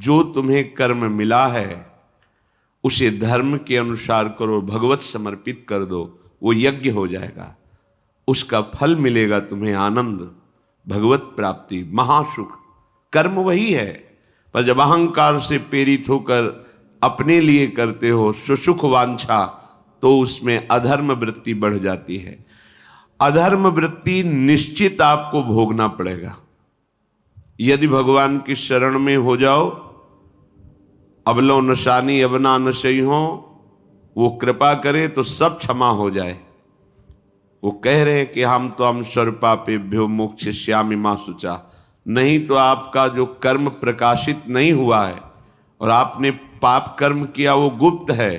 जो तुम्हें कर्म मिला है उसे धर्म के अनुसार करो, भगवत समर्पित कर दो, वो यज्ञ हो जाएगा, उसका फल मिलेगा तुम्हें आनंद, भगवत प्राप्ति, महासुख। कर्म वही है, पर जब अहंकार से प्रेरित होकर अपने लिए करते हो सुसुख वांछा, तो उसमें अधर्म वृत्ति बढ़ जाती है। अधर्म वृत्ति निश्चित आपको भोगना पड़ेगा। यदि भगवान की शरण में हो जाओ, अबलो नशानी अबना नशई हो, वो कृपा करे तो सब क्षमा हो जाए। वो कह रहे हैं कि हम तो हम सर्वपापेभ्यो मोक्षयिष्यामि मा शुचा। नहीं तो आपका जो कर्म प्रकाशित नहीं हुआ है और आपने पाप कर्म किया वो गुप्त है,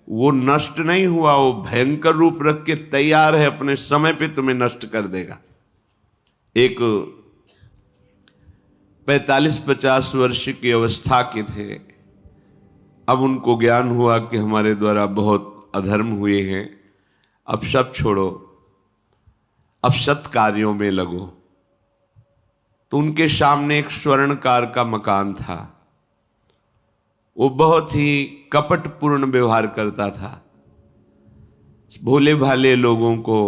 वो नष्ट नहीं हुआ, वो भयंकर रूप रख के तैयार है, अपने समय पे तुम्हें नष्ट कर देगा। एक 45-50 वर्ष की अवस्था के थे, अब उनको ज्ञान हुआ कि हमारे द्वारा बहुत अधर्म हुए हैं, अब सब छोड़ो, अब सत् कार्यों में लगो। तो उनके सामने एक स्वर्णकार का मकान था। वो बहुत ही कपटपूर्ण व्यवहार करता था, भोले भाले लोगों को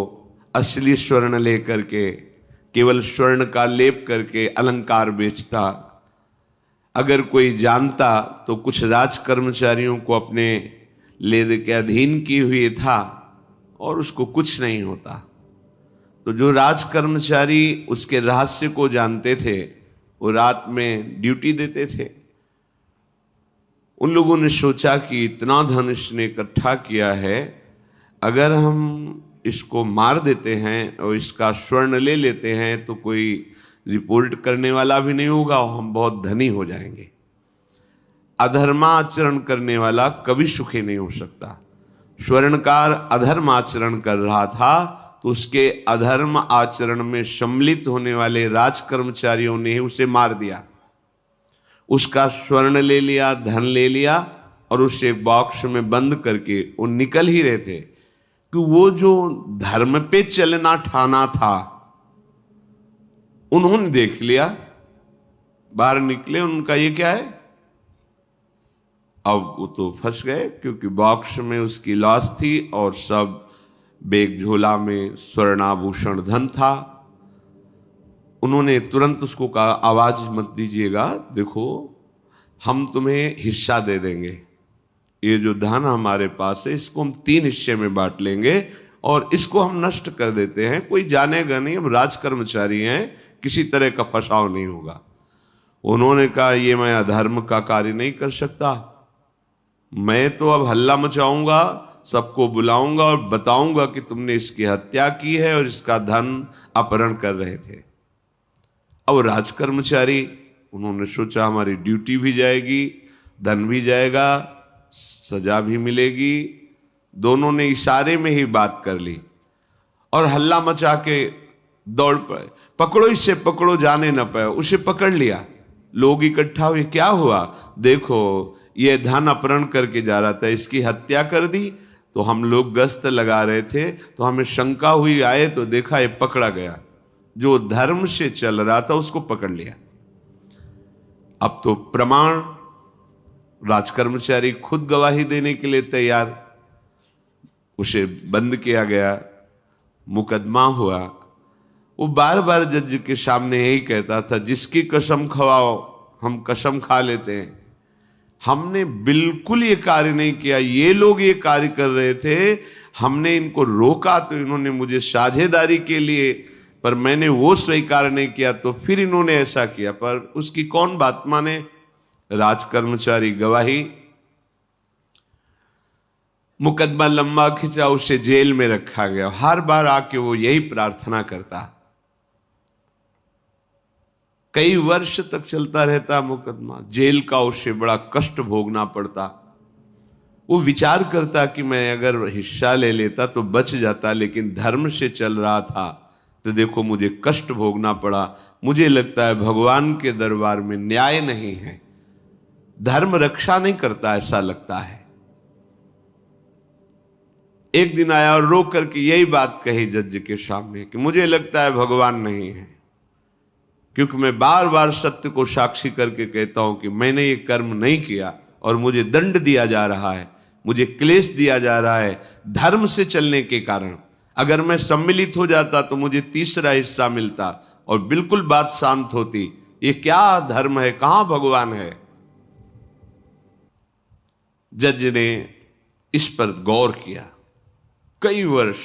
असली स्वर्ण लेकर के केवल स्वर्ण का लेप करके अलंकार बेचता। अगर कोई जानता तो कुछ राज कर्मचारियों को अपने ले के अधीन किए हुए था और उसको कुछ नहीं होता। तो जो राज कर्मचारी उसके रहस्य को जानते थे वो रात में ड्यूटी देते थे। उन लोगों ने सोचा कि इतना धन इसने इकट्ठा किया है, अगर हम इसको मार देते हैं और इसका स्वर्ण ले लेते हैं तो कोई रिपोर्ट करने वाला भी नहीं होगा और हम बहुत धनी हो जाएंगे। अधर्माचरण करने वाला कभी सुखी नहीं हो सकता। स्वर्णकार अधर्म आचरण कर रहा था तो उसके अधर्म आचरण में सम्मिलित होने वाले राज कर्मचारियों ने उसे मार दिया, उसका स्वर्ण ले लिया, धन ले लिया और उसे एक बॉक्स में बंद करके वो निकल ही रहे थे कि वो जो धर्म पे चलना ठाना था उन्होंने देख लिया। बाहर निकले, उनका ये क्या है, अब वो तो फंस गए क्योंकि बॉक्स में उसकी लाश थी और सब बैग झोला में स्वर्णाभूषण धन था। उन्होंने तुरंत उसको कहा, आवाज मत दीजिएगा, देखो हम तुम्हें हिस्सा दे देंगे, ये जो धन हमारे पास है इसको हम 3 हिस्से में बांट लेंगे और इसको हम नष्ट कर देते हैं, कोई जानेगा नहीं, हम राज कर्मचारी हैं, किसी तरह का फसाव नहीं होगा। उन्होंने कहा, ये मैं अधर्म का कार्य नहीं कर सकता, मैं तो अब हल्ला मचाऊंगा, सबको बुलाऊंगा और बताऊंगा कि तुमने इसकी हत्या की है और इसका धन अपहरण कर रहे थे। अब राज कर्मचारी, उन्होंने सोचा हमारी ड्यूटी भी जाएगी, धन भी जाएगा, सजा भी मिलेगी। दोनों ने इशारे में ही बात कर ली और हल्ला मचा के दौड़ पड़े, पकड़ो इसे, पकड़ो, जाने न पाए। उसे पकड़ लिया, लोग इकट्ठा हुए, क्या हुआ, देखो ये धन अपहरण करके जा रहा था, इसकी हत्या कर दी। तो हम लोग गश्त लगा रहे थे तो हमें शंका हुई, आए तो देखा ये पकड़ा गया, जो धर्म से चल रहा था उसको पकड़ लिया। अब तो प्रमाण, राजकर्मचारी खुद गवाही देने के लिए तैयार, उसे बंद किया गया, मुकदमा हुआ। वो बार बार जज के सामने यही कहता था, जिसकी कसम खवाओ हम कसम खा लेते हैं, हमने बिल्कुल ये कार्य नहीं किया, ये लोग ये कार्य कर रहे थे, हमने इनको रोका तो इन्होंने मुझे साझेदारी के लिए, पर मैंने वो स्वीकार नहीं किया तो फिर इन्होंने ऐसा किया। पर उसकी कौन बात माने, राज कर्मचारी गवाही। मुकदमा लंबा खिंचा, उसे जेल में रखा गया। हर बार आके वो यही प्रार्थना करता, कई वर्ष तक चलता रहता मुकदमा, जेल का उसे बड़ा कष्ट भोगना पड़ता। वो विचार करता कि मैं अगर हिस्सा ले लेता तो बच जाता, लेकिन धर्म से चल रहा था तो देखो मुझे कष्ट भोगना पड़ा। मुझे लगता है भगवान के दरबार में न्याय नहीं है, धर्म रक्षा नहीं करता, ऐसा लगता है। एक दिन आया और रो करके यही बात कही जज के सामने कि मुझे लगता है भगवान नहीं है। क्योंकि मैं बार बार सत्य को साक्षी करके कहता हूं कि मैंने ये कर्म नहीं किया और मुझे दंड दिया जा रहा है, मुझे क्लेश दिया जा रहा है धर्म से चलने के कारण। अगर मैं सम्मिलित हो जाता तो मुझे तीसरा हिस्सा मिलता और बिल्कुल बात शांत होती। ये क्या धर्म है, कहां भगवान है? जज ने इस पर गौर किया। कई वर्ष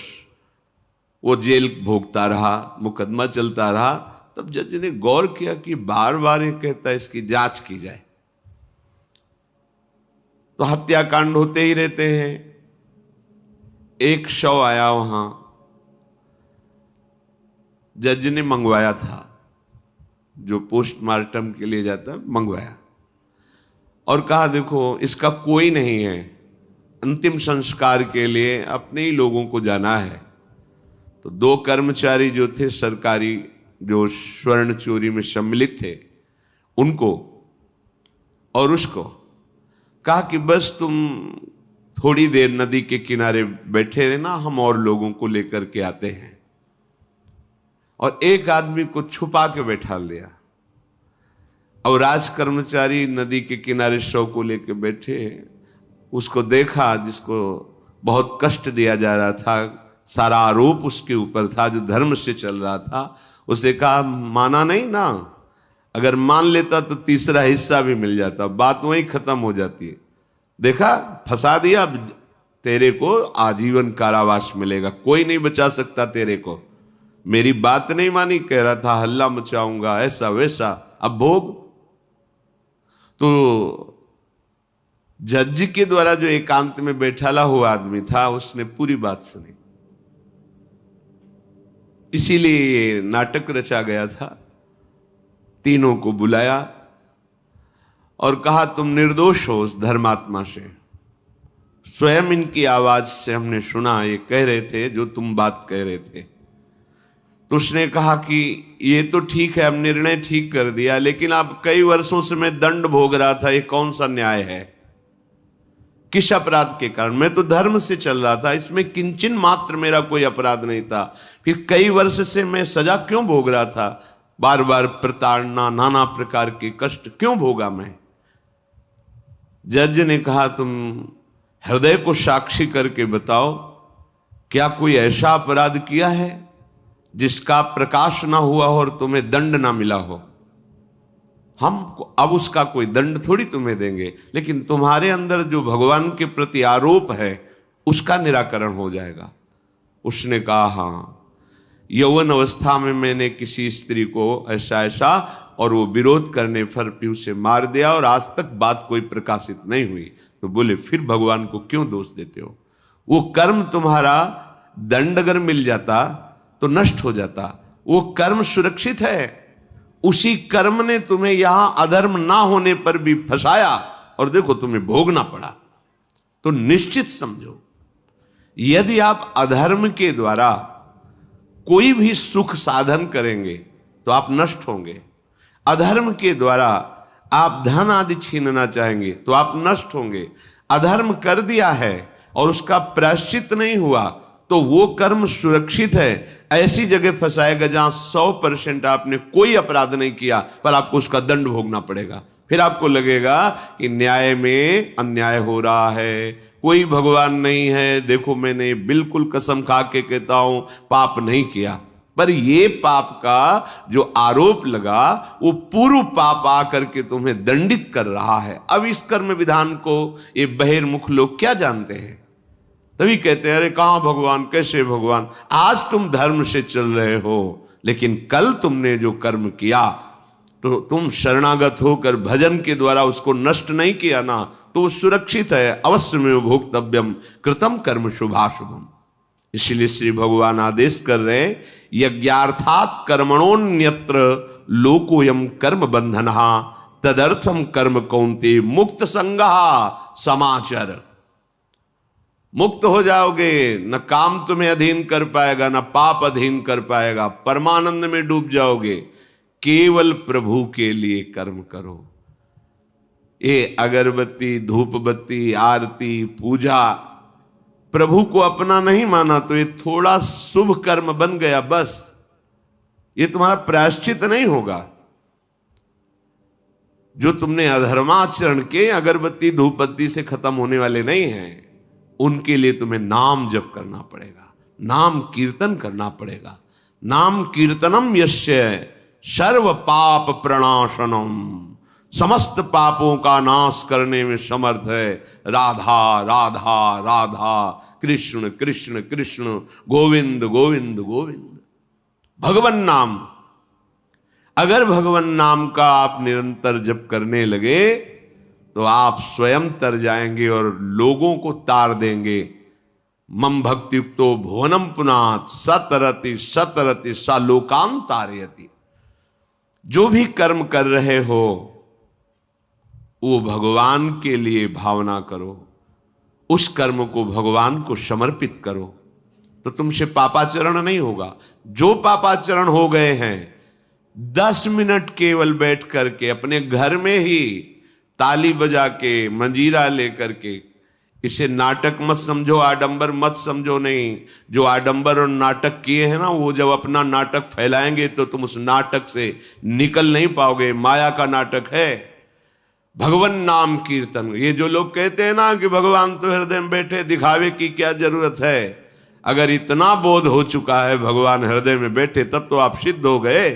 वो जेल भोगता रहा, मुकदमा चलता रहा। तब जज ने गौर किया कि बार बार ये कहता है इसकी जांच की जाए, तो हत्याकांड होते ही रहते हैं। एक शव आया वहां, जज ने मंगवाया था, जो पोस्टमार्टम के लिए जाता है, मंगवाया और कहा देखो इसका कोई नहीं है, अंतिम संस्कार के लिए अपने ही लोगों को जाना है। तो 2 कर्मचारी जो थे सरकारी, जो स्वर्ण चोरी में सम्मिलित थे, उनको और उसको कहा कि बस तुम थोड़ी देर नदी के किनारे बैठे रहना, हम और लोगों को लेकर के आते हैं। और एक आदमी को छुपा के बैठा लिया और राज कर्मचारी नदी के किनारे शव को लेकर बैठे। उसको देखा जिसको बहुत कष्ट दिया जा रहा था, सारा आरोप उसके ऊपर था, जो धर्म से चल रहा था। उसे कहा माना नहीं ना, अगर मान लेता तो तीसरा हिस्सा भी मिल जाता, बात वहीं खत्म हो जाती है। देखा, फंसा दिया, तेरे को आजीवन कारावास मिलेगा, कोई नहीं बचा सकता तेरे को। मेरी बात नहीं मानी, कह रहा था हल्ला मचाऊंगा, ऐसा वैसा, अब भोग। तो जज के द्वारा जो एकांत में बैठाला हुआ आदमी था, उसने पूरी बात सुनी। इसीलिए ये नाटक रचा गया था। तीनों को बुलाया और कहा तुम निर्दोष हो उस धर्मात्मा से। स्वयं इनकी आवाज से हमने सुना, ये कह रहे थे जो तुम बात कह रहे थे। तो उसने कहा कि ये तो ठीक है, अब निर्णय ठीक कर दिया, लेकिन अब कई वर्षों से मैं दंड भोग रहा था, ये कौन सा न्याय है? किस अपराध के कारण? मैं तो धर्म से चल रहा था, इसमें किंचन मात्र मेरा कोई अपराध नहीं था। फिर कई वर्ष से मैं सजा क्यों भोग रहा था? बार बार प्रताड़ना, नाना प्रकार के कष्ट क्यों भोगा मैं? जज ने कहा तुम हृदय को साक्षी करके बताओ, क्या कोई ऐसा अपराध किया है जिसका प्रकाश ना हुआ हो और तुम्हें दंड ना मिला हो? हम अब उसका कोई दंड थोड़ी तुम्हें देंगे, लेकिन तुम्हारे अंदर जो भगवान के प्रति आरोप है उसका निराकरण हो जाएगा। उसने कहा हाँ, यौवन अवस्था में मैंने किसी स्त्री को ऐसा ऐसा, और वो विरोध करने पर भी उसे मार दिया और आज तक बात कोई प्रकाशित नहीं हुई। तो बोले फिर भगवान को क्यों दोष देते हो? वो कर्म तुम्हारा दंड अगर मिल जाता तो नष्ट हो जाता, वो कर्म सुरक्षित है। उसी कर्म ने तुम्हें यहां अधर्म ना होने पर भी फंसाया और देखो तुम्हें भोगना पड़ा। तो निश्चित समझो, यदि आप अधर्म के द्वारा कोई भी सुख साधन करेंगे तो आप नष्ट होंगे। अधर्म के द्वारा आप धन आदि छीनना चाहेंगे तो आप नष्ट होंगे। अधर्म कर दिया है और उसका प्रायश्चित नहीं हुआ तो वो कर्म सुरक्षित है। ऐसी जगह फंसाएगा जहां 100% आपने कोई अपराध नहीं किया पर आपको उसका दंड भोगना पड़ेगा। फिर आपको लगेगा कि न्याय में अन्याय हो रहा है, कोई भगवान नहीं है। देखो मैंने बिल्कुल कसम खा के कहता हूं पाप नहीं किया, पर ये पाप का जो आरोप लगा वो पूर्व पाप आकर के तुम्हें दंडित कर रहा है। अब इस कर्म विधान को ये बहिर्मुख लोग क्या जानते हैं? तभी कहते हैं अरे कहां भगवान, कैसे भगवान? आज तुम धर्म से चल रहे हो, लेकिन कल तुमने जो कर्म किया तो तुम शरणागत होकर भजन के द्वारा उसको नष्ट नहीं किया ना, तो वो सुरक्षित है। अवश्य में भोक्तव्यम कृतम कर्म शुभाशुभम। इसलिए श्री भगवान आदेश कर रहे हैं यज्ञार्थात कर्मणोन्यत्र लोकोयम कर्म बंधनहा तदर्थम कर्म कौन्ते मुक्त संगहा समाचर। मुक्त हो जाओगे, न काम तुम्हें अधीन कर पाएगा, न पाप अधीन कर पाएगा, परमानंद में डूब जाओगे। केवल प्रभु के लिए कर्म करो। ये अगरबत्ती, धूप बत्ती, आरती, पूजा प्रभु को अपना नहीं माना तो ये थोड़ा शुभ कर्म बन गया, बस ये तुम्हारा प्रायश्चित नहीं होगा। जो तुमने अधर्माचरण के अगरबत्ती धूपबत्ती से खत्म होने वाले नहीं हैं, उनके लिए तुम्हें नाम जप करना पड़ेगा, नाम कीर्तन करना पड़ेगा। नाम कीर्तनम यस्य सर्व पाप प्रणाशनम, समस्त पापों का नाश करने में समर्थ है। राधा राधा राधा, कृष्ण कृष्ण कृष्ण, गोविंद गोविंद गोविंद। भगवन नाम, अगर भगवन नाम का आप निरंतर जप करने लगे तो आप स्वयं तर जाएंगे और लोगों को तार देंगे। मम भक्तियुक्तो भुवनम पुनात् सतरति सतरति सा लोकान तारयति। जो भी कर्म कर रहे हो वो भगवान के लिए भावना करो, उस कर्म को भगवान को समर्पित करो, तो तुमसे पापाचरण नहीं होगा। जो पापाचरण हो गए हैं 10 मिनट केवल बैठ करके अपने घर में ही ताली बजा के मंजीरा लेकर के, इसे नाटक मत समझो, आडंबर मत समझो। नहीं, जो आडंबर और नाटक किए हैं ना, वो जब अपना नाटक फैलाएंगे तो तुम उस नाटक से निकल नहीं पाओगे। माया का नाटक है। भगवान नाम कीर्तन, ये जो लोग कहते हैं ना कि भगवान तो हृदय में बैठे, दिखावे की क्या जरूरत है। अगर इतना बोध हो चुका है भगवान हृदय में बैठे, तब तो आप सिद्ध हो गए।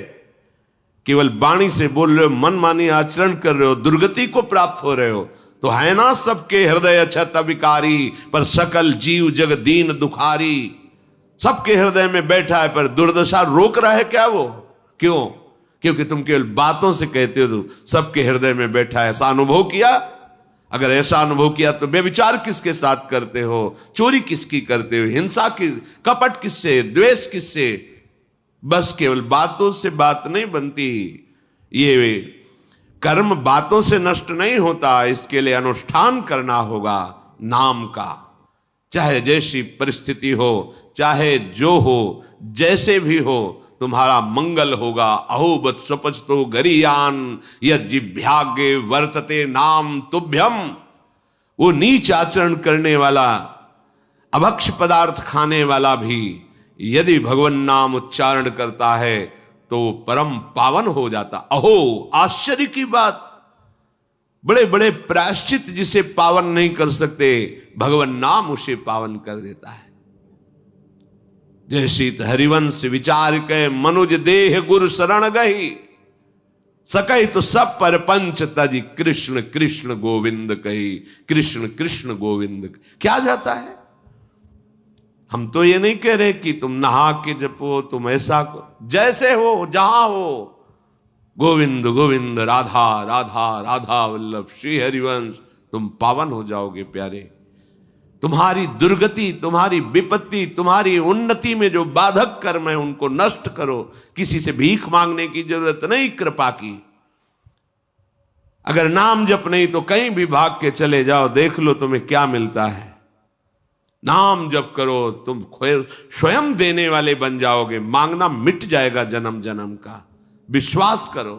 केवल वाणी से बोल रहे हो, मन मानी आचरण कर रहे हो, दुर्गति को प्राप्त हो रहे हो, तो है ना सबके हृदय अछत विकारी, पर सकल जीव जग दीन दुखारी। सबके हृदय में बैठा है, पर दुर्दशा रोक रहा है क्या वो? क्यों? क्योंकि तुम केवल बातों से कहते हो सबके हृदय में बैठा है। ऐसा अनुभव किया? अगर ऐसा अनुभव किया तो व्यभिचार किसके साथ करते हो, चोरी किसकी करते हो, हिंसा की, कपट किससे, द्वेष किससे? बस केवल बातों से बात नहीं बनती। ये कर्म बातों से नष्ट नहीं होता, इसके लिए अनुष्ठान करना होगा नाम का। चाहे जैसी परिस्थिति हो, चाहे जो हो, जैसे भी हो, तुम्हारा मंगल होगा। अहोबत स्वपचतो गरीयान यज्जिभ्यागे वर्तते नाम तुभ्यम। वो नीच आचरण करने वाला, अभक्ष पदार्थ खाने वाला भी यदि भगवान नाम उच्चारण करता है तो परम पावन हो जाता। अहो, आश्चर्य की बात, बड़े बड़े प्रायश्चित जिसे पावन नहीं कर सकते, भगवान नाम उसे पावन कर देता है। जय शीत हरिवंश विचार के मनुज देह गुरु शरण गही, सकई तो सब पर पंच तजी कृष्ण कृष्ण गोविंद कही। कृष्ण कृष्ण गोविंद क्या जाता है? हम तो ये नहीं कह रहे कि तुम नहा के जपो, तुम ऐसा जैसे हो, जहां हो, गोविंद गोविंद, राधा राधा राधा वल्लभ श्री हरिवंश, तुम पावन हो जाओगे प्यारे। तुम्हारी दुर्गति, तुम्हारी विपत्ति, तुम्हारी उन्नति में जो बाधक कर्म है उनको नष्ट करो। किसी से भीख मांगने की जरूरत नहीं, कृपा की। अगर नाम जप नहीं तो कहीं भी भाग के चले जाओ, देख लो तुम्हें क्या मिलता है। नाम जप करो, तुम स्वयं देने वाले बन जाओगे। मांगना मिट जाएगा जन्म जन्म का। विश्वास करो,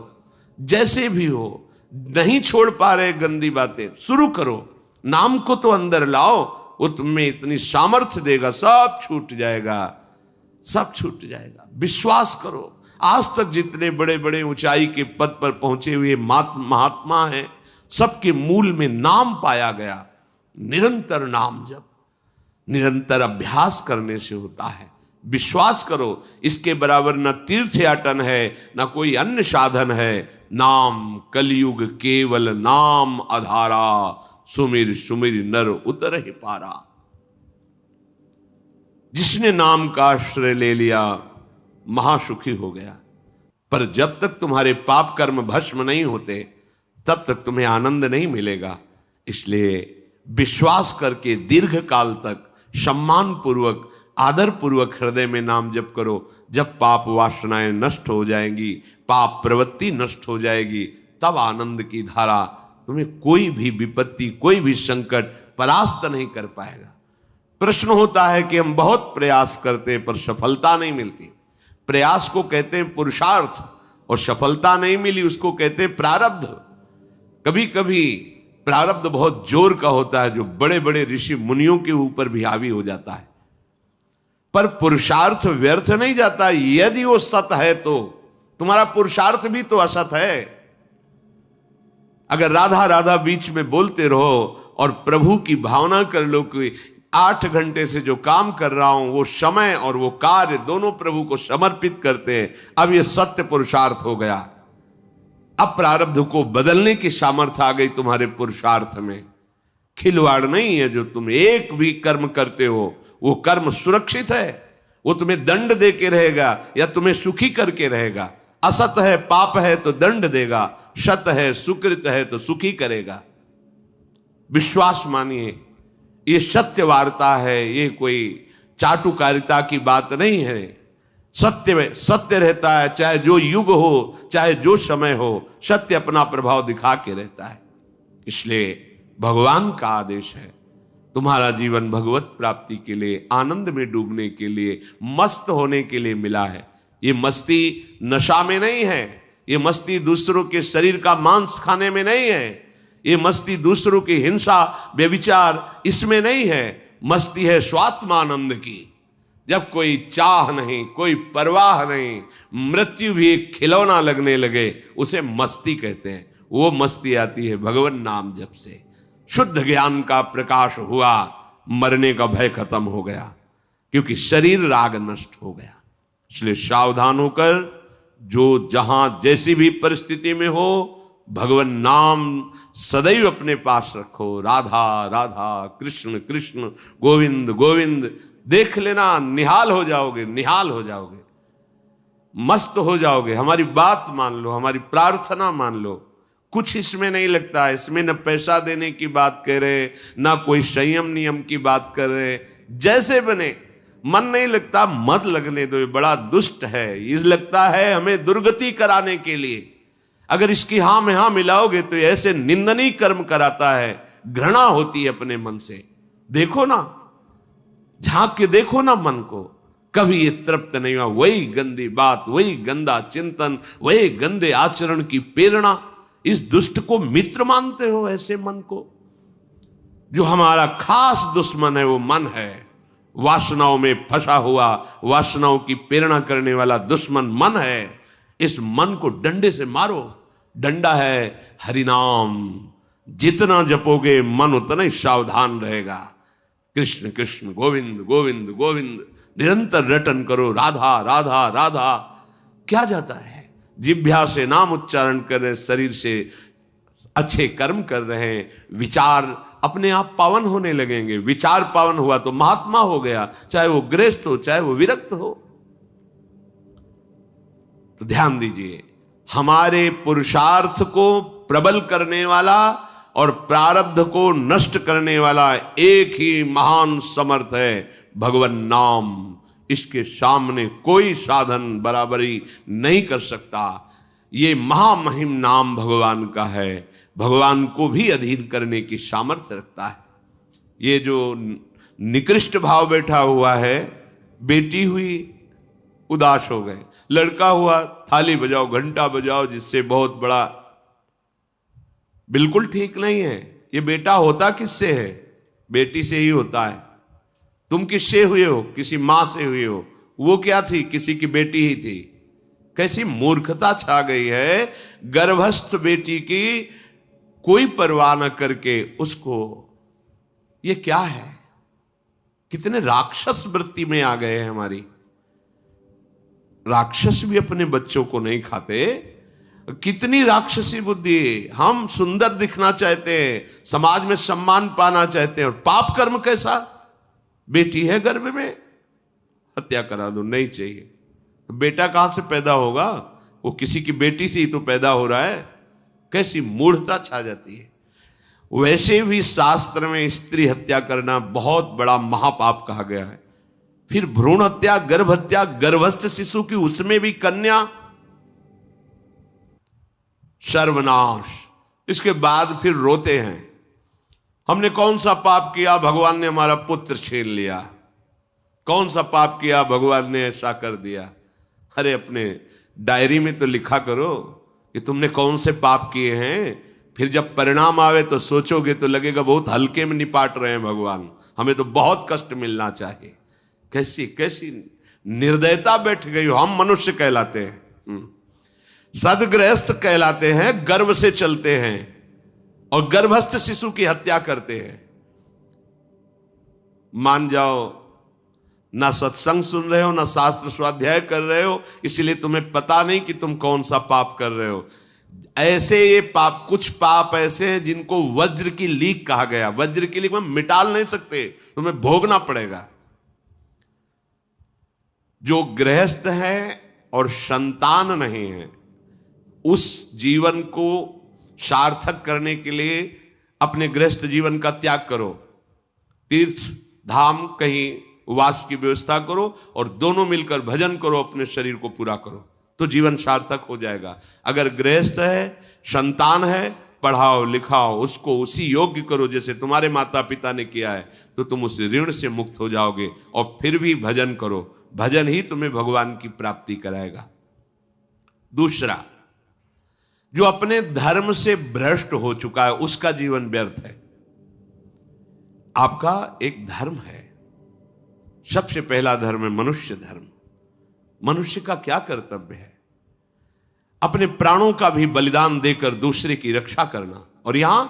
जैसे भी हो। नहीं छोड़ पा रहे गंदी बातें, शुरू करो। नाम को तो अंदर लाओ, वो तुम्हें इतनी सामर्थ्य देगा, सब छूट जाएगा, सब छूट जाएगा। विश्वास करो। आज तक जितने बड़े बड़े ऊंचाई के पद पर पहुंचे हुए महात्मा हैं, सबके मूल में नाम पाया गया। निरंतर नाम जप, निरंतर अभ्यास करने से होता है। विश्वास करो, इसके बराबर न तीर्थयाटन है, न कोई अन्य साधन है। नाम कलयुग केवल नाम आधारा, सुमिर सुमिर नर उतर ही पारा। जिसने नाम का आश्रय ले लिया महासुखी हो गया। पर जब तक तुम्हारे पाप कर्म भस्म नहीं होते, तब तक तुम्हें आनंद नहीं मिलेगा। इसलिए विश्वास करके दीर्घ काल तक सम्मान पूर्वक, आदर पूर्वक हृदय में नाम जप करो। जब पाप वासनाएं नष्ट हो जाएंगी, पाप प्रवृत्ति नष्ट हो जाएगी, तब आनंद की धारा, तुम्हें कोई भी विपत्ति, कोई भी संकट परास्त नहीं कर पाएगा। प्रश्न होता है कि हम बहुत प्रयास करते पर सफलता नहीं मिलती। प्रयास को कहते हैं पुरुषार्थ, और सफलता नहीं मिली उसको कहते हैं प्रारब्ध। कभी कभी प्रारब्ध बहुत जोर का होता है, जो बड़े बड़े ऋषि मुनियों के ऊपर भी हावी हो जाता है। पर पुरुषार्थ व्यर्थ नहीं जाता। यदि वो सत है तो तुम्हारा पुरुषार्थ भी तो असत है। अगर राधा राधा बीच में बोलते रहो और प्रभु की भावना कर लो कि 8 घंटे से जो काम कर रहा हूं वो समय और वो कार्य दोनों प्रभु को समर्पित करते हैं, अब ये सत्य पुरुषार्थ हो गया। अब प्रारब्ध को बदलने की सामर्थ्य आ गई तुम्हारे पुरुषार्थ में। खिलवाड़ नहीं है जो तुम एक भी कर्म करते हो, वो कर्म सुरक्षित है, वो तुम्हें दंड दे के रहेगा या तुम्हें सुखी करके रहेगा। असत है पाप है तो दंड देगा, सत है सुकृत है तो सुखी करेगा। विश्वास मानिए, ये सत्य वार्ता है, ये कोई चाटुकारिता की बात नहीं है। सत्य में सत्य रहता है, चाहे जो युग हो चाहे जो समय हो, सत्य अपना प्रभाव दिखा के रहता है। इसलिए भगवान का आदेश है, तुम्हारा जीवन भगवत प्राप्ति के लिए, आनंद में डूबने के लिए, मस्त होने के लिए मिला है। ये मस्ती नशा में नहीं है, ये मस्ती दूसरों के शरीर का मांस खाने में नहीं है, ये मस्ती दूसरों की हिंसा व्यभिचार इसमें नहीं है। मस्ती है स्वात्मानंद की। जब कोई चाह नहीं, कोई परवाह नहीं, मृत्यु भी एक खिलौना लगने लगे, उसे मस्ती कहते हैं। वो मस्ती आती है भगवान नाम जप से। शुद्ध ज्ञान का प्रकाश हुआ, मरने का भय खत्म हो गया, क्योंकि शरीर राग नष्ट हो गया। इसलिए सावधान होकर जो जहां जैसी भी परिस्थिति में हो, भगवान नाम सदैव अपने पास रखो। राधा राधा कृष्ण कृष्ण गोविंद गोविंद, देख लेना, निहाल हो जाओगे, निहाल हो जाओगे, मस्त हो जाओगे। हमारी बात मान लो, हमारी प्रार्थना मान लो, कुछ इसमें नहीं लगता है। इसमें न पैसा देने की बात कह रहे, ना कोई संयम नियम की बात कर रहे। जैसे बने, मन नहीं लगता मत लगने दो, ये बड़ा दुष्ट है, ये लगता है हमें दुर्गति कराने के लिए। अगर इसकी हां में हां मिलाओगे तो ऐसे निंदनीय कर्म कराता है, घृणा होती है अपने मन से। देखो ना, झांक के देखो ना मन को, कभी ये तृप्त नहीं हुआ। वही गंदी बात, वही गंदा चिंतन, वही गंदे आचरण की प्रेरणा। इस दुष्ट को मित्र मानते हो, ऐसे मन को? जो हमारा खास दुश्मन है वो मन है। वासनाओं में फंसा हुआ, वासनाओं की प्रेरणा करने वाला दुश्मन मन है। इस मन को डंडे से मारो। डंडा है हरिनाम, जितना जपोगे मन उतना ही सावधान रहेगा। कृष्ण कृष्ण गोविंद गोविंद गोविंद निरंतर रटन करो। राधा राधा राधा। क्या जाता है? जिह्वा से नाम उच्चारण कर रहे, शरीर से अच्छे कर्म कर रहे हैं, विचार अपने आप पावन होने लगेंगे। विचार पावन हुआ तो महात्मा हो गया, चाहे वो गृहस्थ हो चाहे वो विरक्त हो। तो ध्यान दीजिए, हमारे पुरुषार्थ को प्रबल करने वाला और प्रारब्ध को नष्ट करने वाला एक ही महान समर्थ है, भगवान नाम। इसके सामने कोई साधन बराबरी नहीं कर सकता। ये महामहिम नाम भगवान का है, भगवान को भी अधीन करने की सामर्थ्य रखता है। ये जो निकृष्ट भाव बैठा हुआ है, बेटी हुई उदास हो गए, लड़का हुआ थाली बजाओ घंटा बजाओ, जिससे बहुत बड़ा, बिल्कुल ठीक नहीं है। ये बेटा होता किससे है? बेटी से ही होता है। तुम किससे हुए हो? किसी मां से हुए हो। वो क्या थी? किसी की बेटी ही थी। कैसी मूर्खता छा गई है, गर्भस्थ बेटी की कोई परवाह न करके उसको, ये क्या है? कितने राक्षस वृत्ति में आ गए हैं हमारी। राक्षस भी अपने बच्चों को नहीं खाते। कितनी राक्षसी बुद्धि। हम सुंदर दिखना चाहते हैं, समाज में सम्मान पाना चाहते हैं, और पाप कर्म कैसा? बेटी है गर्भ में, हत्या करा दो, नहीं चाहिए। बेटा कहां से पैदा होगा? वो किसी की बेटी से ही तो पैदा हो रहा है। कैसी मूढ़ता छा जाती है। वैसे भी शास्त्र में स्त्री हत्या करना बहुत बड़ा महापाप कहा गया है। फिर भ्रूण हत्या, गर्भ हत्या, गर्भस्थ शिशु की, उसमें भी कन्या, सर्वनाश। इसके बाद फिर रोते हैं, हमने कौन सा पाप किया, भगवान ने हमारा पुत्र छीन लिया। कौन सा पाप किया, भगवान ने ऐसा कर दिया। अरे अपने डायरी में तो लिखा करो कि तुमने कौन से पाप किए हैं। फिर जब परिणाम आवे तो सोचोगे तो लगेगा बहुत हल्के में निपाट रहे हैं भगवान, हमें तो बहुत कष्ट मिलना चाहिए। कैसी कैसी निर्दयता बैठ गई हो। हम मनुष्य कहलाते हैं, सदगृहस्थ कहलाते हैं, गर्व से चलते हैं। और गर्भस्थ शिशु की हत्या करते हैं। मान जाओ, ना सत्संग सुन रहे हो, ना शास्त्र स्वाध्याय कर रहे हो, इसलिए तुम्हें पता नहीं कि तुम कौन सा पाप कर रहे हो। ऐसे ये पाप, कुछ पाप ऐसे हैं जिनको वज्र की लीक कहा गया। वज्र की लीक में मिटाल नहीं सकते, तुम्हें भोगना पड़ेगा। जो गृहस्थ है और संतान नहीं है, उस जीवन को सार्थक करने के लिए अपने गृहस्थ जीवन का त्याग करो, तीर्थ धाम कहीं वास की व्यवस्था करो और दोनों मिलकर भजन करो, अपने शरीर को पूरा करो, तो जीवन सार्थक हो जाएगा। अगर गृहस्थ है, संतान है, पढ़ाओ लिखाओ, उसको उसी योग्य करो जैसे तुम्हारे माता पिता ने किया है, तो तुम उस ऋण से मुक्त हो जाओगे। और फिर भी भजन करो, भजन ही तुम्हें भगवान की प्राप्ति कराएगा। दूसरा, जो अपने धर्म से भ्रष्ट हो चुका है, उसका जीवन व्यर्थ है। आपका एक धर्म है, सबसे पहला धर्म है मनुष्य धर्म। मनुष्य का क्या कर्तव्य है? अपने प्राणों का भी बलिदान देकर दूसरे की रक्षा करना, और यहां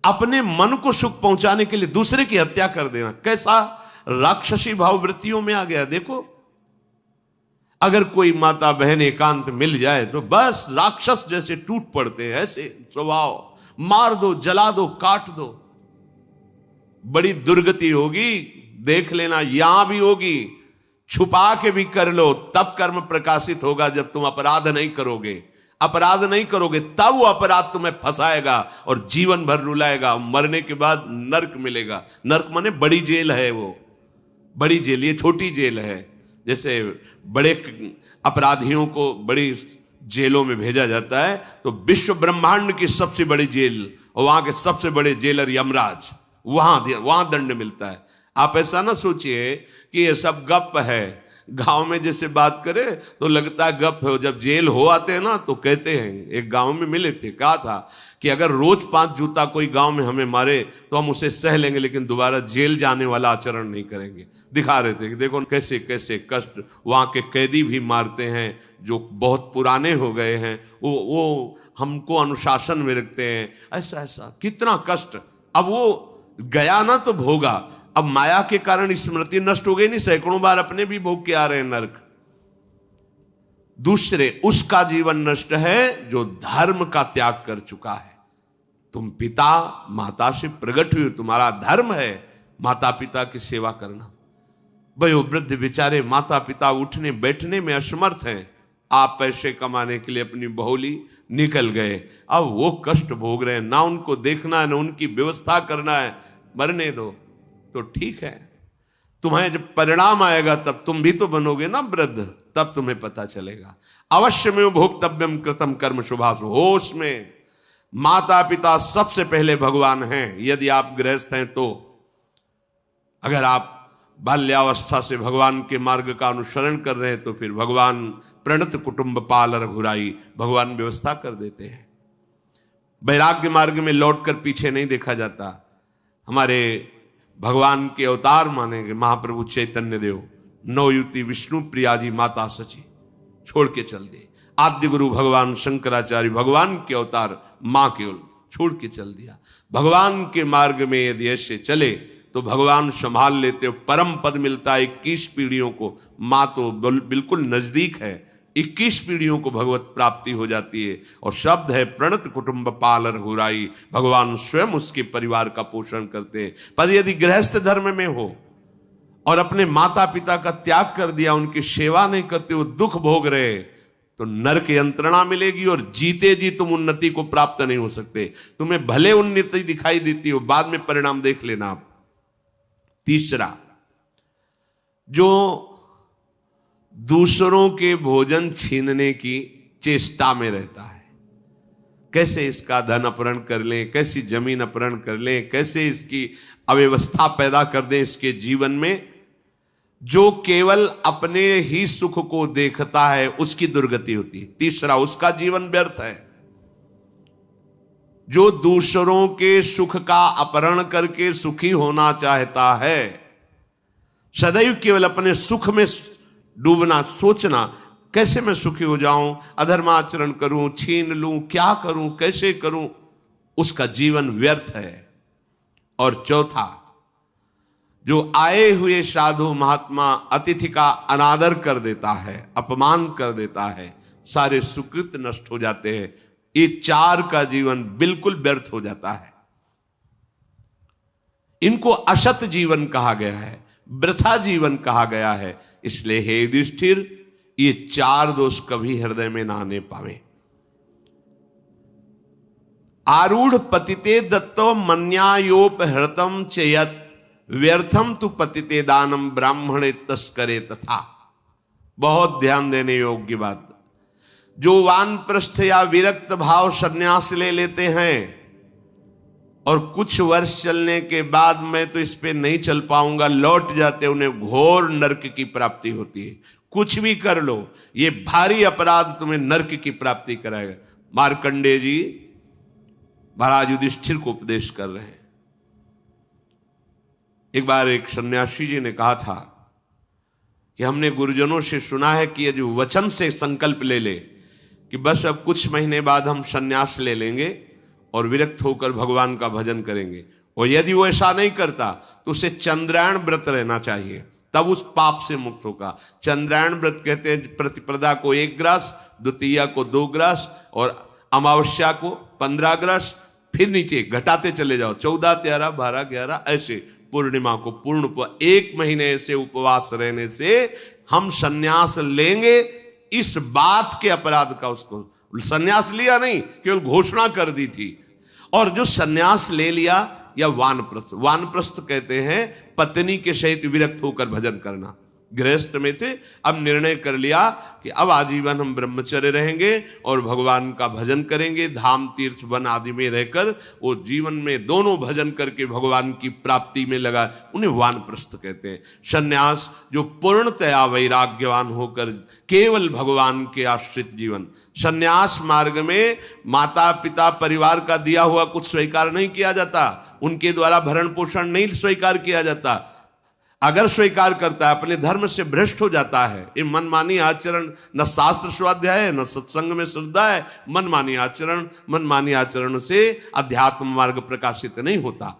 अपने मन को सुख पहुंचाने के लिए दूसरे की हत्या कर देना। कैसा राक्षसी भाववृत्तियों में आ गया। देखो, अगर कोई माता बहन एकांत मिल जाए तो बस राक्षस जैसे टूट पड़ते हैं, ऐसे स्वभाव, मार दो, जला दो, काट दो। बड़ी दुर्गति होगी, देख लेना, यहां भी होगी। छुपा के भी कर लो, तब कर्म प्रकाशित होगा। जब तुम अपराध नहीं करोगे, अपराध नहीं करोगे, तब वो अपराध तुम्हें फंसाएगा और जीवन भर रुलाएगा। मरने के बाद नर्क मिलेगा। नर्क माने बड़ी जेल है, वो बड़ी जेल, ये छोटी जेल है। जैसे बड़े अपराधियों को बड़ी जेलों में भेजा जाता है, तो विश्व ब्रह्मांड की सबसे बड़ी जेल और वहां के सबसे बड़े जेलर यमराज, वहां दंड मिलता है। आप ऐसा ना सोचिए कि ये सब गप है। गांव में जैसे बात करे तो लगता है गप है, जब जेल हो आते हैं ना तो कहते हैं। एक गांव में मिले थे, कहा था कि अगर रोज 5 जूता कोई गांव में हमें मारे तो हम उसे सह लेंगे, लेकिन दोबारा जेल जाने वाला आचरण नहीं करेंगे। दिखा रहे थे कि देखो कैसे कैसे कष्ट वहां के कैदी भी मारते हैं जो बहुत पुराने हो गए हैं, वो हमको अनुशासन में रखते हैं। ऐसा ऐसा कितना कष्ट। अब वो गया ना तो भोगा, अब माया के कारण स्मृति नष्ट हो गई नहीं, सैकड़ों बार अपने भी भोग के आ रहे हैं नरक। दूसरे, उसका जीवन नष्ट है जो धर्म का त्याग कर चुका है। तुम पिता माता से प्रकट हुए, तुम्हारा धर्म है माता पिता की सेवा करना। वयोवृद्ध बेचारे माता पिता उठने बैठने में असमर्थ हैं, आप पैसे कमाने के लिए अपनी बहुली निकल गए, अब वो कष्ट भोग रहे हैं। ना उनको देखना है, ना उनकी व्यवस्था करना है, मरने दो तो ठीक है। तुम्हें जब परिणाम आएगा तब तुम भी तो बनोगे ना वृद्ध, तब तुम्हें पता चलेगा। अवश्य में भोक्तव्यम कृतम कर्म शुभाशु। होश में, माता पिता सबसे पहले भगवान हैं यदि आप गृहस्थ हैं तो। अगर आप बाल्यावस्था से भगवान के मार्ग का अनुसरण कर रहे हैं तो फिर भगवान प्रणत कुटुंब पाल रघुराई, भगवान व्यवस्था कर देते हैं। वैराग्य मार्ग में लौटकर पीछे नहीं देखा जाता। हमारे भगवान के अवतार मानेंगे महाप्रभु चैतन्य देव, नवयुति विष्णु प्रिया जी माता सची छोड़ के चल दिए। आद्य गुरु भगवान शंकराचार्य भगवान के अवतार मां केवल छोड़ के चल दिया। भगवान के मार्ग में यदि ऐसे चले तो भगवान संभाल लेते हो, परम पद मिलता है 21 पीढ़ियों को। मां तो बिल्कुल नजदीक है, 21 पीढ़ियों को भगवत प्राप्ति हो जाती है। और शब्द है प्रणत कुटुंब पाल रघुराई, भगवान स्वयं उसके परिवार का पोषण करते हैं। पर यदि गृहस्थ धर्म में हो और अपने माता पिता का त्याग कर दिया, उनकी सेवा नहीं करते, वो दुख भोग रहे, तो नरक यंत्रणा मिलेगी और जीते जी तुम उन्नति को प्राप्त नहीं हो सकते। तुम्हें भले उन्नति दिखाई देती हो, बाद में परिणाम देख लेना आप। तीसरा, जो दूसरों के भोजन छीनने की चेष्टा में रहता है, कैसे इसका धन अपहरण कर लें, कैसी जमीन अपहरण कर लें, कैसे इसकी अव्यवस्था पैदा कर दें इसके जीवन में, जो केवल अपने ही सुख को देखता है उसकी दुर्गति होती है। तीसरा, उसका जीवन व्यर्थ है। जो दूसरों के सुख का अपहरण करके सुखी होना चाहता है, सदैव केवल अपने सुख में डूबना, सोचना कैसे मैं सुखी हो जाऊं, अधर्माचरण करूं, छीन लूं, क्या करूं, कैसे करूं, उसका जीवन व्यर्थ है। और चौथा, जो आए हुए साधु महात्मा अतिथि का अनादर कर देता है, अपमान कर देता है, सारे सुकृत नष्ट हो जाते हैं। ये 4 का जीवन बिल्कुल व्यर्थ हो जाता है। इनको असत जीवन कहा गया है, वृथा जीवन कहा गया है। इसलिए हे युधिष्ठिर, ये 4 दोष कभी हृदय में ना आने पावे। आरूढ़ पतिते दत्तो मन्यायोपहृतम चयत व्यर्थम तु पतिते दानम ब्राह्मणे तस्करे तथा। बहुत ध्यान देने योग्य बात। जो वानप्रस्थ या विरक्त भाव संन्यास ले लेते हैं और कुछ वर्ष चलने के बाद मैं तो इस पे नहीं चल पाऊंगा लौट जाते, उन्हें घोर नरक की प्राप्ति होती है। कुछ भी कर लो, ये भारी अपराध तुम्हें नरक की प्राप्ति कराएगा। मार्कंडेय जी महाराज युधिष्ठिर को उपदेश कर रहे हैं। एक बार एक सन्यासी जी ने कहा था कि हमने गुरुजनों से सुना है कि ये जो वचन से संकल्प ले ले कि बस अब कुछ महीने बाद हम सन्यास ले लेंगे और विरक्त होकर भगवान का भजन करेंगे, और यदि वो ऐसा नहीं करता तो उसे चंद्रायण व्रत रहना चाहिए, तब उस पाप से मुक्त होगा। चंद्रायण व्रत कहते हैं प्रतिपदा को 1 ग्रास, द्वितीया को 2 ग्रास और अमावस्या को 15 ग्रास, फिर नीचे घटाते चले जाओ 14, 13, 12, 11 ऐसे पूर्णिमा को पूर्ण 1 महीने से उपवास रहने से हम सन्यास लेंगे। इस बात के अपराध का उसको सन्यास लिया नहीं, केवल घोषणा कर दी थी। और जो सन्यास ले लिया या वानप्रस्थ, वानप्रस्थ कहते हैं पत्नी के सहित विरक्त होकर भजन करना। गृहस्थ में थे, अब निर्णय कर लिया कि अब आजीवन हम ब्रह्मचर्य रहेंगे और भगवान का भजन करेंगे, धाम तीर्थ वन आदि में रहकर वो जीवन में दोनों भजन करके भगवान की प्राप्ति में लगा, उन्हें वानप्रस्थ कहते हैं। सन्यास जो पूर्णतया वैराग्यवान होकर केवल भगवान के आश्रित जीवन। सन्यास मार्ग में माता पिता परिवार का दिया हुआ कुछ स्वीकार नहीं किया जाता, उनके द्वारा भरण पोषण नहीं स्वीकार किया जाता। अगर स्वीकार करता है अपने धर्म से भ्रष्ट हो जाता है। ये मनमानी आचरण, न शास्त्र स्वाध्याय है न सत्संग में श्रद्धा है। मनमानी आचरण से अध्यात्म मार्ग प्रकाशित नहीं होता।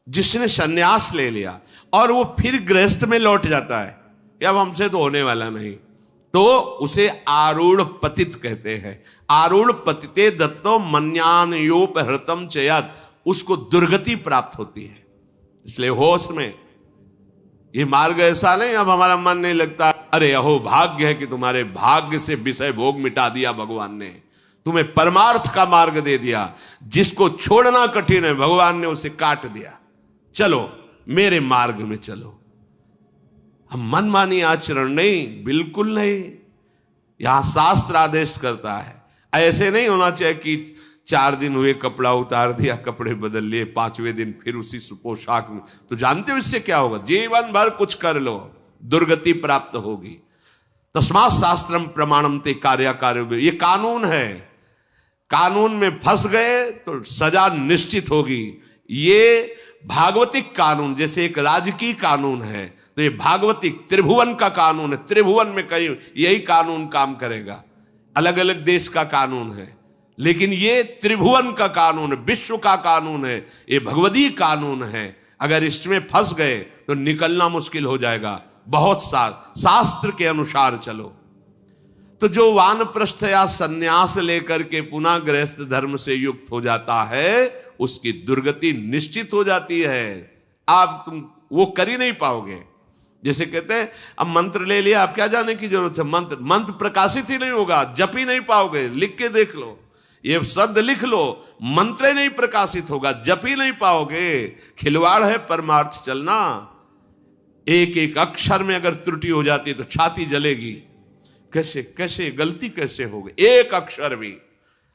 जिसने सन्यास ले लिया और वो फिर गृहस्थ में लौट जाता है, अब हमसे तो होने वाला नहीं, तो उसे आरूढ़ पतित कहते हैं। आरूढ़ पतिते दत्तो मन्यानयोपहृतम चयत, उसको दुर्गति प्राप्त होती है। इसलिए होश में ये मार्ग ऐसा नहीं अब हमारा मन नहीं लगता, अरे अहो भाग्य है कि तुम्हारे भाग्य से विषय भोग मिटा दिया भगवान ने, तुम्हें परमार्थ का मार्ग दे दिया। जिसको छोड़ना कठिन है भगवान ने उसे काट दिया, चलो मेरे मार्ग में चलो। हम मनमानी आचरण नहीं, बिल्कुल नहीं। यहां शास्त्र आदेश करता है, ऐसे नहीं होना चाहिए कि 4 दिन हुए कपड़ा उतार दिया, कपड़े बदल लिए, 5वें दिन फिर उसी पोशाक में। तो जानते हो इससे क्या होगा? जीवन भर कुछ कर लो, दुर्गति प्राप्त होगी। तस्मात् शास्त्रम प्रमाणम ते कार्य, ये कानून है। कानून में फंस गए तो सजा निश्चित होगी। ये भागवतिक कानून जैसे एक राजकीय कानून है, तो ये भागवतिक त्रिभुवन का कानून है। त्रिभुवन में कहीं यही कानून काम करेगा। अलग अलग देश का कानून है, लेकिन ये त्रिभुवन का कानून है, विश्व का कानून है, ये भगवदीय कानून है। अगर इसमें फंस गए तो निकलना मुश्किल हो जाएगा। बहुत शास्त्र के अनुसार चलो। तो जो वानप्रस्थ या सन्यास लेकर के पुनः गृहस्थ धर्म से युक्त हो जाता है, उसकी दुर्गति निश्चित हो जाती है। आप तुम वो कर ही नहीं पाओगे। जैसे कहते हैं अब मंत्र ले लिया, अब क्या जाने की जरूरत है। मंत्र प्रकाशित ही नहीं होगा, जप ही नहीं पाओगे। लिख के देख लो, ये शब्द लिख लो, मंत्र नहीं प्रकाशित होगा, जप ही नहीं पाओगे। खिलवाड़ है परमार्थ चलना। एक एक अक्षर में अगर त्रुटि हो जाती है तो छाती जलेगी। कैसे गलती कैसे होगी? एक अक्षर भी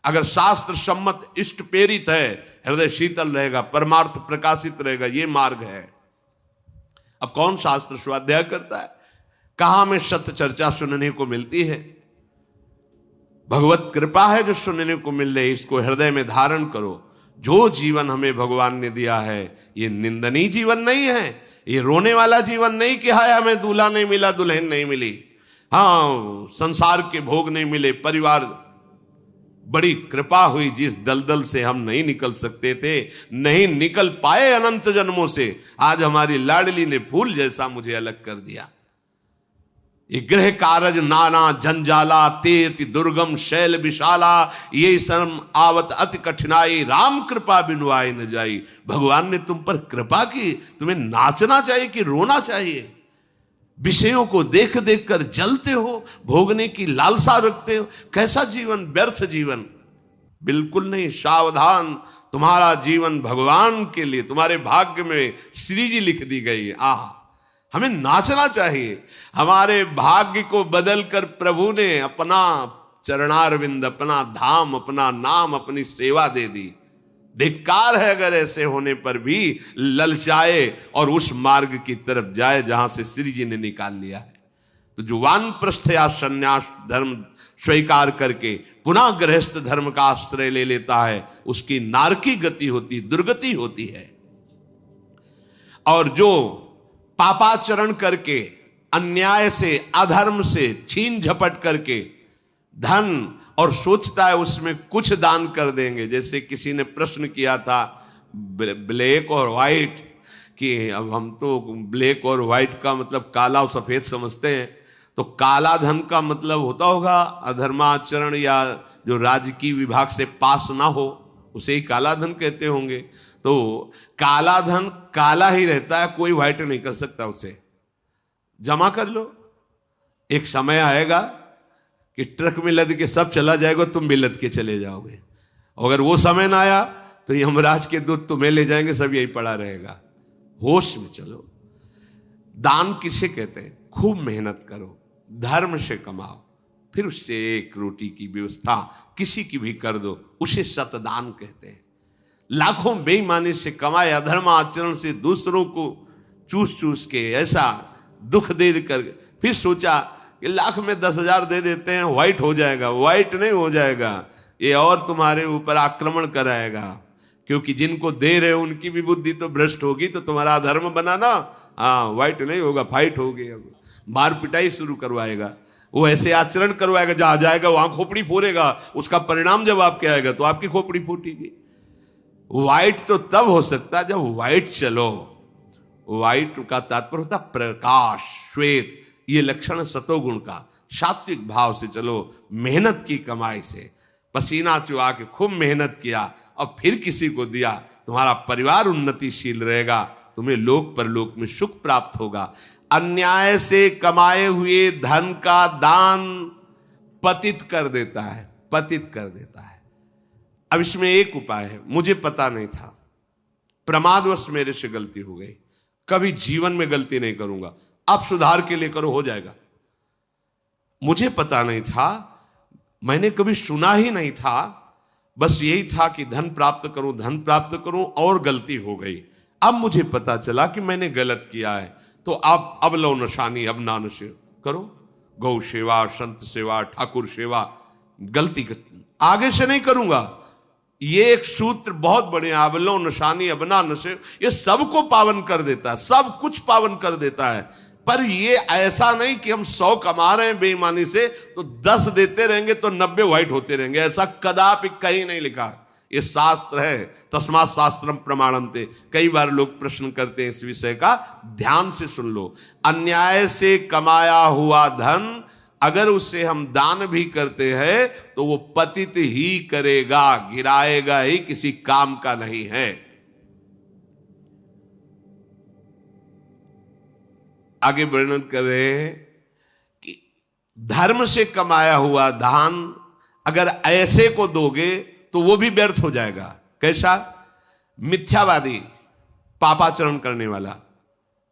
अगर शास्त्र सम्मत इष्ट प्रेरित है, हृदय शीतल रहेगा, परमार्थ प्रकाशित रहेगा। ये मार्ग है। अब कौन शास्त्र स्वाध्याय करता है? कहां में सत्य चर्चा सुनने को मिलती है? भगवत कृपा है जो सुनने को मिल रही, इसको हृदय में धारण करो। जो जीवन हमें भगवान ने दिया है ये निंदनीय जीवन नहीं है, ये रोने वाला जीवन नहीं कि हाय हमें दूल्हा नहीं मिला, दुल्हन नहीं मिली, हाँ संसार के भोग नहीं मिले, परिवार बड़ी कृपा हुई, जिस दलदल से हम नहीं निकल सकते थे, नहीं निकल पाए अनंत जन्मों से, आज हमारी लाडली ने फूल जैसा मुझे अलग कर दिया। ये गृह कारज नाना जंजाला, तेति दुर्गम शैल विशाला, ये शर्म आवत अति कठिनाई, राम कृपा बिनु आए न जाई। भगवान ने तुम पर कृपा की, तुम्हें नाचना चाहिए कि रोना चाहिए? विषयों को देख देख कर जलते हो, भोगने की लालसा रखते हो, कैसा जीवन, व्यर्थ जीवन। बिल्कुल नहीं, सावधान, तुम्हारा जीवन भगवान के लिए, तुम्हारे भाग्य में श्री जी लिख दी गई है। आह, हमें नाचना चाहिए। हमारे भाग्य को बदल कर प्रभु ने अपना चरणारविंद, अपना धाम, अपना नाम, अपनी सेवा दे दी। धिक्कार है अगर ऐसे होने पर भी ललचाए और उस मार्ग की तरफ जाए जहां से श्री जी ने निकाल लिया है। तो जो वानप्रस्थ या संन्यास धर्म स्वीकार करके पुनः गृहस्थ धर्म का आश्रय ले लेता है, उसकी नारकी गति होती, दुर्गति होती है। और जो पापाचरण करके, अन्याय से, अधर्म से छीन झपट करके धन, और सोचता है उसमें कुछ दान कर देंगे। जैसे किसी ने प्रश्न किया था ब्लैक और व्हाइट, कि अब हम तो ब्लैक और व्हाइट का मतलब काला और सफेद समझते हैं, तो काला धन का मतलब होता होगा अधर्माचरण या जो राजकीय विभाग से पास ना हो, उसे ही काला धन कहते होंगे। तो काला धन काला ही रहता है, कोई व्हाइट नहीं कर सकता उसे। जमा कर लो, एक समय आएगा कि ट्रक में लद के सब चला जाएगा, तुम भी लद के चले जाओगे। अगर वो समय ना आया तो यमराज के दूत तुम्हें ले जाएंगे, सब यही पड़ा रहेगा। होश में चलो। दान किसे कहते हैं? खूब मेहनत करो, धर्म से कमाओ, फिर उससे एक रोटी की व्यवस्था किसी की भी कर दो, उसे सतदान कहते हैं। लाखों बेईमानी से कमाए, अधर्म आचरण से दूसरों को चूस चूस के ऐसा दुख दे कर, फिर सोचा कि लाख में 10,000 दे देते हैं, व्हाइट हो जाएगा। व्हाइट नहीं हो जाएगा, ये और तुम्हारे ऊपर आक्रमण कराएगा, क्योंकि जिनको दे रहे हो उनकी भी बुद्धि तो भ्रष्ट होगी, तो तुम्हारा अधर्म बनाना, हाँ, व्हाइट नहीं होगा, फाइट होगी। अब मार पिटाई शुरू करवाएगा, वो ऐसे आचरण करवाएगा, जहां जाएगा वहां खोपड़ी फोड़ेगा, उसका परिणाम जब आपके आएगा तो आपकी खोपड़ी फूटेगी। व्हाइट तो तब हो सकता है जब व्हाइट चलो। व्हाइट का तात्पर्य होता प्रकाश, श्वेत, ये लक्षण सतोगुण का। सात्विक भाव से चलो, मेहनत की कमाई से, पसीना चुहा के खूब मेहनत किया और फिर किसी को दिया, तुम्हारा परिवार उन्नतिशील रहेगा, तुम्हें लोक परलोक में सुख प्राप्त होगा। अन्याय से कमाए हुए धन का दान पतित कर देता है, पतित कर देता है। अब इसमें एक उपाय है, मुझे पता नहीं था, प्रमादवश मेरे से गलती हो गई, कभी जीवन में गलती नहीं करूंगा, अब सुधार के लिए करो, हो जाएगा। मुझे पता नहीं था, मैंने कभी सुना ही नहीं था, बस यही था कि धन प्राप्त करूं, धन प्राप्त करूं, और गलती हो गई। अब मुझे पता चला कि मैंने गलत किया है, तो अब लो नशानी, अब ना नशे करो, गौ सेवा, संत सेवा, ठाकुर सेवा, गलती आगे से नहीं करूंगा। ये एक सूत्र बहुत बड़े, अबलो नशानी अबना नशे, ये सबको पावन कर देता है, सब कुछ पावन कर देता है। पर ये ऐसा नहीं कि हम 100 कमा रहे हैं बेईमानी से तो 10 देते रहेंगे तो 90 व्हाइट होते रहेंगे, ऐसा कदापि कहीं नहीं लिखा। ये शास्त्र है, तस्मात् शास्त्रम प्रमाणन्ते। कई बार लोग प्रश्न करते हैं इस विषय का, ध्यान से सुन लो। अन्याय से कमाया हुआ धन अगर उसे हम दान भी करते हैं तो वो पतित ही करेगा, गिराएगा ही, किसी काम का नहीं है। आगे वर्णन कर रहे हैं कि धर्म से कमाया हुआ दान अगर ऐसे को दोगे तो वो भी व्यर्थ हो जाएगा। कैसा? मिथ्यावादी, पापाचरण करने वाला,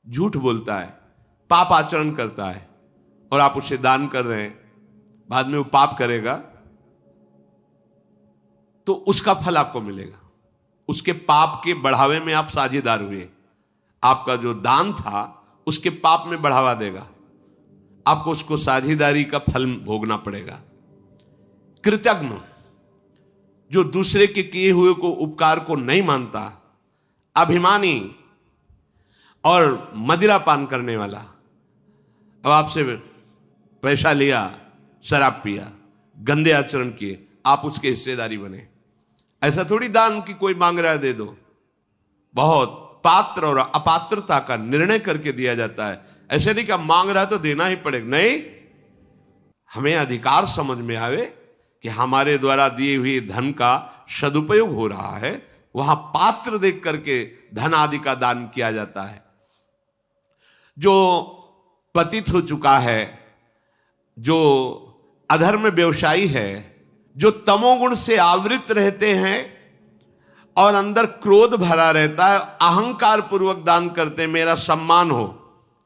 झूठ बोलता है, पापाचरण करता है, और आप उसे दान कर रहे हैं, बाद में वो पाप करेगा तो उसका फल आपको मिलेगा। उसके पाप के बढ़ावे में आप साझेदार हुए, आपका जो दान था उसके पाप में बढ़ावा देगा, आपको उसको साझेदारी का फल भोगना पड़ेगा। कृतज्ञ, जो दूसरे के किए हुए को उपकार को नहीं मानता, अभिमानी और मदिरा पान करने वाला, अब आपसे पैसा लिया, शराब पिया, गंदे आचरण किए, आप उसके हिस्सेदारी बने। ऐसा थोड़ी दान की कोई मांग रहा है दे दो, बहुत पात्र और अपात्रता का निर्णय करके दिया जाता है। ऐसे नहीं कि मांग रहा है तो देना ही पड़ेगा, नहीं, हमें अधिकार समझ में आवे कि हमारे द्वारा दिए हुए धन का सदुपयोग हो रहा है, वहां पात्र देख करके धन आदि का दान किया जाता है। जो पतित हो चुका है, जो अधर्म व्यवसायी है, जो तमोगुण से आवृत रहते हैं और अंदर क्रोध भरा रहता है, अहंकार पूर्वक दान करते मेरा सम्मान हो,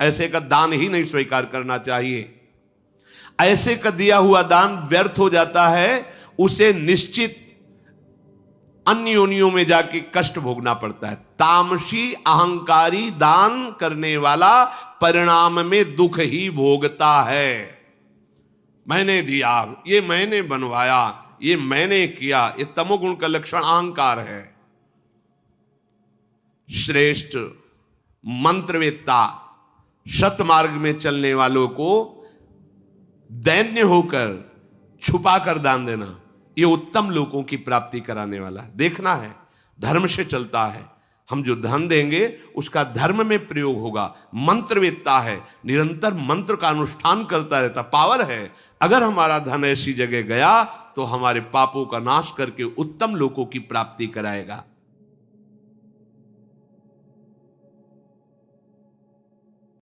ऐसे का दान ही नहीं स्वीकार करना चाहिए। ऐसे का दिया हुआ दान व्यर्थ हो जाता है, उसे निश्चित अन्य योनियों में जाके कष्ट भोगना पड़ता है। तामसी अहंकारी दान करने वाला परिणाम में दुख ही भोगता है। मैंने दिया, ये मैंने बनवाया, ये मैंने किया, ये तमोगुण का लक्षण अहंकार है। श्रेष्ठ मंत्रवेत्ता सतमार्ग में चलने वालों को दैन्य होकर छुपा कर दान देना, ये उत्तम लोगों की प्राप्ति कराने वाला है। देखना है, धर्म से चलता है। हम जो धन देंगे उसका धर्म में प्रयोग होगा। मंत्रवेत्ता है, निरंतर मंत्र का अनुष्ठान करता रहता, पावर है। अगर हमारा धन ऐसी जगह गया तो हमारे पापों का नाश करके उत्तम लोगों की प्राप्ति कराएगा।